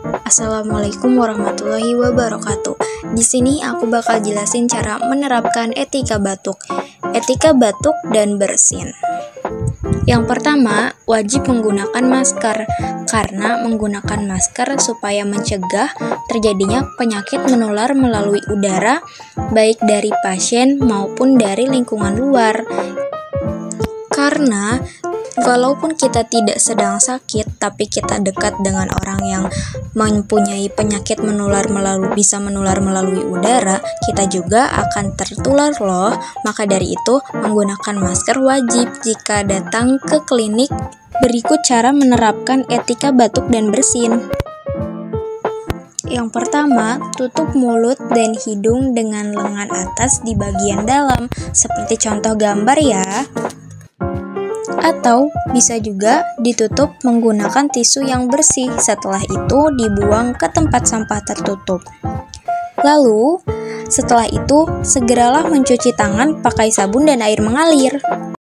Assalamualaikum warahmatullahi wabarakatuh. Di sini aku bakal jelasin cara menerapkan etika batuk. Etika batuk dan bersin. Yang pertama, wajib menggunakan masker karena menggunakan masker supaya mencegah terjadinya penyakit menular melalui udara baik dari pasien maupun dari lingkungan luar. Karena walaupun kita tidak sedang sakit, tapi kita dekat dengan orang yang mempunyai penyakit bisa menular melalui udara, kita juga akan tertular loh. Maka dari itu, menggunakan masker wajib jika datang ke klinik. Berikut cara menerapkan etika batuk dan bersin. Yang pertama, tutup mulut dan hidung dengan lengan atas di bagian dalam, seperti contoh gambar ya. Atau bisa juga ditutup menggunakan tisu yang bersih, setelah itu dibuang ke tempat sampah tertutup. Lalu, setelah itu segeralah mencuci tangan pakai sabun dan air mengalir.